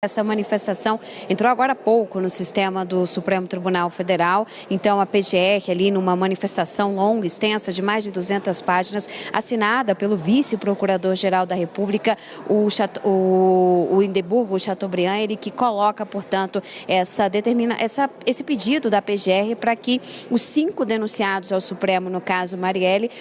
Essa manifestação entrou agora há pouco no sistema do Supremo Tribunal Federal, então a PGR ali numa manifestação longa, extensa, de mais de 200 páginas, assinada pelo vice-procurador-geral da República, o Indeburgo Chateaubriand, ele que coloca, portanto, esse pedido da PGR para que os 5 denunciados ao Supremo, no caso Marielle,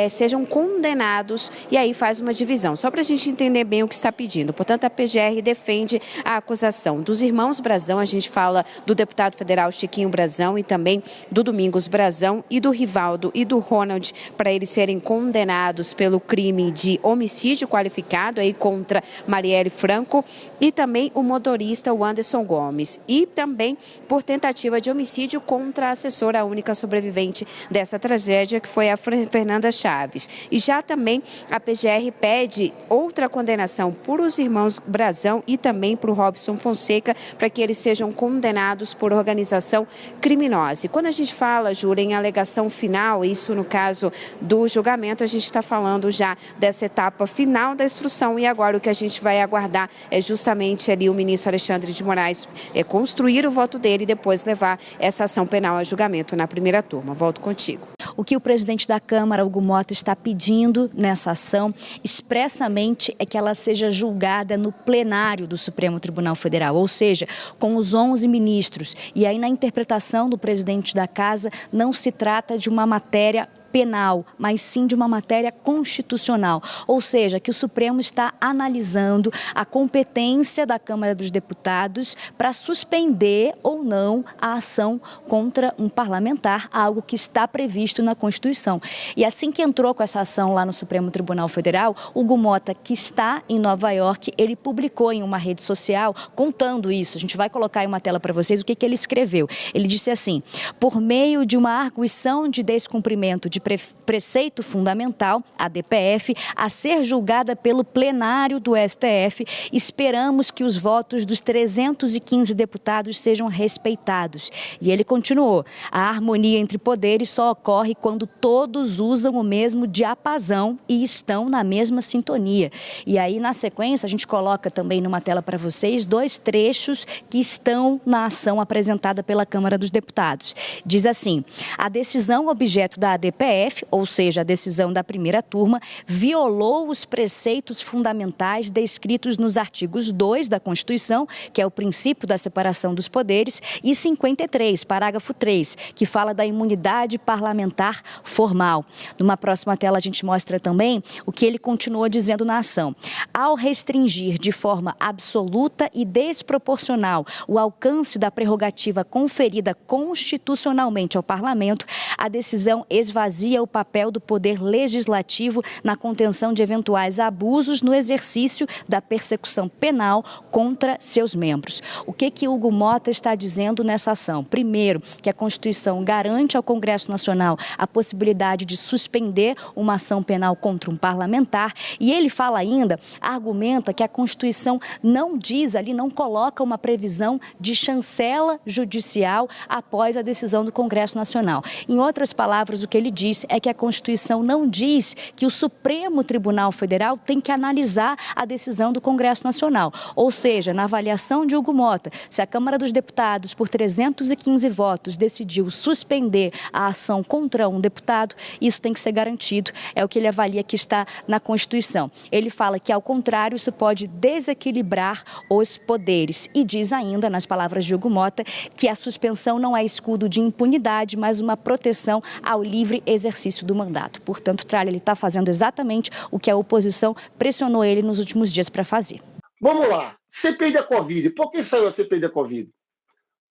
sejam condenados, e aí faz uma divisão, só para a gente entender bem o que está pedindo. Portanto, a PGR defende a acusação dos irmãos Brazão, a gente fala do deputado federal Chiquinho Brazão e também do Domingos Brazão e do Rivaldo e do Ronald, para eles serem condenados pelo crime de homicídio qualificado aí contra Marielle Franco, e também o motorista, o Anderson Gomes, e também por tentativa de homicídio contra a assessora única sobrevivente dessa tragédia, que foi a Fernanda Chaves. E já também a PGR pede outra condenação por os irmãos Brazão e também para o Robson Fonseca, para que eles sejam condenados por organização criminosa. E quando a gente fala, Júlia, em alegação final, isso no caso do julgamento, a gente está falando já dessa etapa final da instrução, e agora o que a gente vai aguardar é justamente ali o ministro Alexandre de Moraes construir o voto dele e depois levar essa ação penal a julgamento na primeira turma. Volto contigo. O que o presidente da Câmara, Hugo Mota, está pedindo nessa ação expressamente é que ela seja julgada no plenário do Supremo Tribunal Federal, ou seja, com os 11 ministros. E aí, na interpretação do presidente da Casa, não se trata de uma matéria penal, mas sim de uma matéria constitucional, ou seja, que o Supremo está analisando a competência da Câmara dos Deputados para suspender ou não a ação contra um parlamentar, algo que está previsto na Constituição. E assim que entrou com essa ação lá no Supremo Tribunal Federal, Hugo Mota, que está em Nova York, ele publicou em uma rede social contando isso. A gente vai colocar aí uma tela para vocês o que ele escreveu. Ele disse assim: por meio de uma arguição de descumprimento de preceito fundamental, a DPF, a ser julgada pelo plenário do STF, esperamos que os votos dos 315 deputados sejam respeitados. E ele continuou: a harmonia entre poderes só ocorre quando todos usam o mesmo diapasão e estão na mesma sintonia. E aí, na sequência, a gente coloca também numa tela para vocês 2 trechos que estão na ação apresentada pela Câmara dos Deputados. Diz assim: a decisão objeto da ADPF, ou seja, a decisão da primeira turma, violou os preceitos fundamentais descritos nos artigos 2 da Constituição, que é o princípio da separação dos poderes, e 53, parágrafo 3, que fala da imunidade parlamentar formal. Numa próxima tela a gente mostra também o que ele continuou dizendo na ação. Ao restringir de forma absoluta e desproporcional o alcance da prerrogativa conferida constitucionalmente ao Parlamento, a decisão esvazia o papel do Poder Legislativo na contenção de eventuais abusos no exercício da persecução penal contra seus membros. O que Hugo Mota está dizendo nessa ação? Primeiro, que a Constituição garante ao Congresso Nacional a possibilidade de suspender uma ação penal contra um parlamentar, e ele fala ainda, argumenta que a Constituição não diz ali, não coloca uma previsão de chancela judicial após a decisão do Congresso Nacional. Em outras palavras, o que ele diz é que a Constituição não diz que o Supremo Tribunal Federal tem que analisar a decisão do Congresso Nacional. Ou seja, na avaliação de Hugo Mota, se a Câmara dos Deputados, por 315 votos, decidiu suspender a ação contra um deputado, isso tem que ser garantido, é o que ele avalia que está na Constituição. Ele fala que, ao contrário, isso pode desequilibrar os poderes. E diz ainda, nas palavras de Hugo Mota, que a suspensão não é escudo de impunidade, mas uma proteção ao livre exercício do mandato. Portanto, Tralha, ele está fazendo exatamente o que a oposição pressionou ele nos últimos dias para fazer. Vamos lá. CPI da Covid. Por que saiu a CPI da Covid?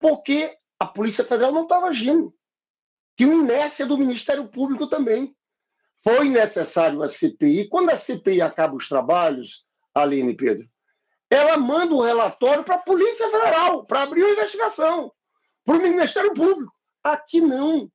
Porque a Polícia Federal não estava agindo. Tinha uma inércia do Ministério Público também. Foi necessário a CPI. Quando a CPI acaba os trabalhos, Aline e Pedro, ela manda um relatório para a Polícia Federal, para abrir uma investigação, para o Ministério Público. Aqui não.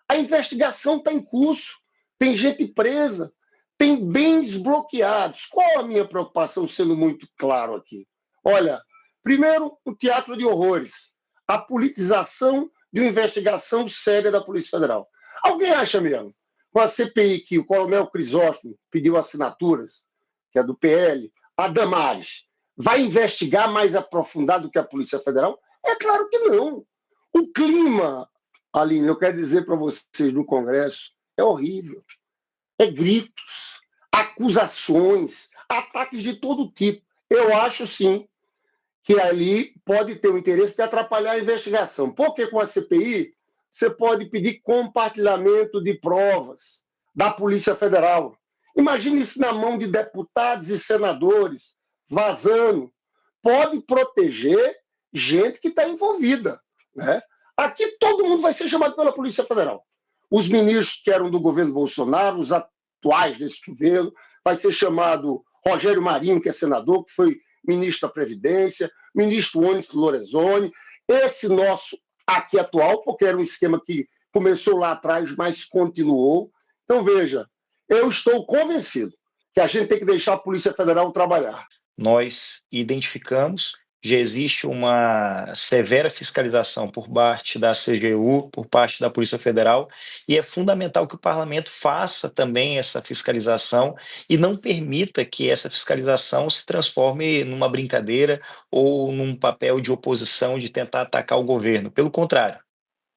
A investigação está em curso, tem gente presa, tem bens bloqueados. Qual a minha preocupação, sendo muito claro aqui? Olha, primeiro, o teatro de horrores, a politização de uma investigação séria da Polícia Federal. Alguém acha mesmo, com a CPI que o coronel Crisóstomo pediu assinaturas, que é do PL, a Damares, vai investigar mais aprofundado do que a Polícia Federal? É claro que não. O clima, Aline, eu quero dizer para vocês no Congresso, é horrível. É gritos, acusações, ataques de todo tipo. Eu acho, sim, que ali pode ter o interesse de atrapalhar a investigação. Porque com a CPI, você pode pedir compartilhamento de provas da Polícia Federal. Imagine isso na mão de deputados e senadores, vazando. Pode proteger gente que está envolvida, né? Aqui todo mundo vai ser chamado pela Polícia Federal. Os ministros que eram do governo Bolsonaro, os atuais desse governo, vai ser chamado Rogério Marinho, que é senador, que foi ministro da Previdência, ministro Onyx Lorenzoni, esse nosso aqui atual, porque era um esquema que começou lá atrás, mas continuou. Então, veja, eu estou convencido que a gente tem que deixar a Polícia Federal trabalhar. Nós identificamos, já existe uma severa fiscalização por parte da CGU, por parte da Polícia Federal, e é fundamental que o parlamento faça também essa fiscalização e não permita que essa fiscalização se transforme numa brincadeira ou num papel de oposição de tentar atacar o governo. Pelo contrário,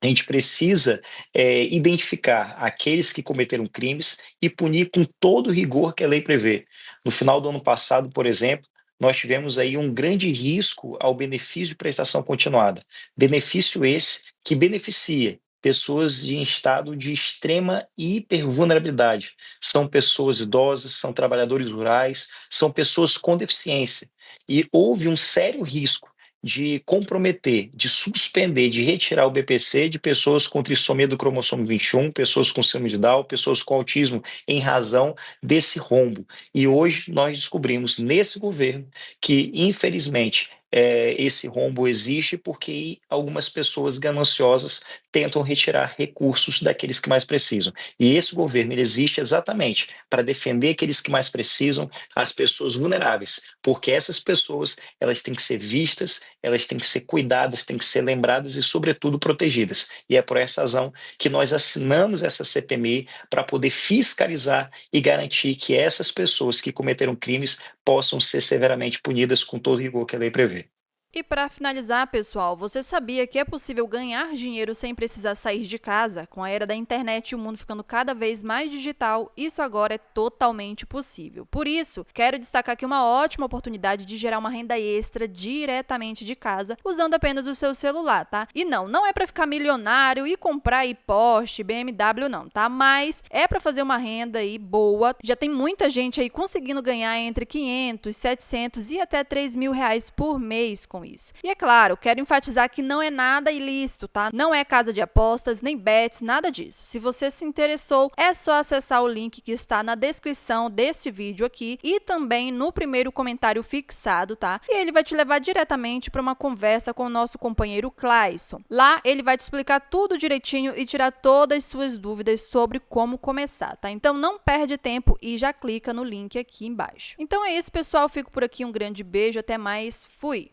a gente precisa identificar aqueles que cometeram crimes e punir com todo o rigor que a lei prevê. No final do ano passado, por exemplo, nós tivemos aí um grande risco ao benefício de prestação continuada. Benefício esse que beneficia pessoas em estado de extrema hipervulnerabilidade. São pessoas idosas, são trabalhadores rurais, são pessoas com deficiência. E houve um sério risco de comprometer, de suspender, de retirar o BPC de pessoas com trissomia do cromossomo 21, pessoas com síndrome de Down, pessoas com autismo, em razão desse rombo. E hoje nós descobrimos nesse governo que, infelizmente, esse rombo existe porque algumas pessoas gananciosas tentam retirar recursos daqueles que mais precisam. E esse governo ele existe exatamente para defender aqueles que mais precisam, as pessoas vulneráveis, porque essas pessoas elas têm que ser vistas, elas têm que ser cuidadas, têm que ser lembradas e, sobretudo, protegidas. E é por essa razão que nós assinamos essa CPMI para poder fiscalizar e garantir que essas pessoas que cometeram crimes possam ser severamente punidas com todo o rigor que a lei prevê. E para finalizar, pessoal, você sabia que é possível ganhar dinheiro sem precisar sair de casa? Com a era da internet e o mundo ficando cada vez mais digital, isso agora é totalmente possível. Por isso, quero destacar aqui uma ótima oportunidade de gerar uma renda extra diretamente de casa, usando apenas o seu celular, tá? E não é para ficar milionário e comprar aí Porsche, BMW não, tá? Mas é para fazer uma renda aí boa. Já tem muita gente aí conseguindo ganhar entre 500, 700 e até 3 mil reais por mês com isso. E é claro, quero enfatizar que não é nada ilícito, tá? Não é casa de apostas, nem bets, nada disso. Se você se interessou, é só acessar o link que está na descrição desse vídeo aqui e também no primeiro comentário fixado, tá? E ele vai te levar diretamente para uma conversa com o nosso companheiro Clayson. Lá ele vai te explicar tudo direitinho e tirar todas as suas dúvidas sobre como começar, tá? Então não perde tempo e já clica no link aqui embaixo. Então é isso, pessoal. Fico por aqui. Um grande beijo. Até mais. Fui!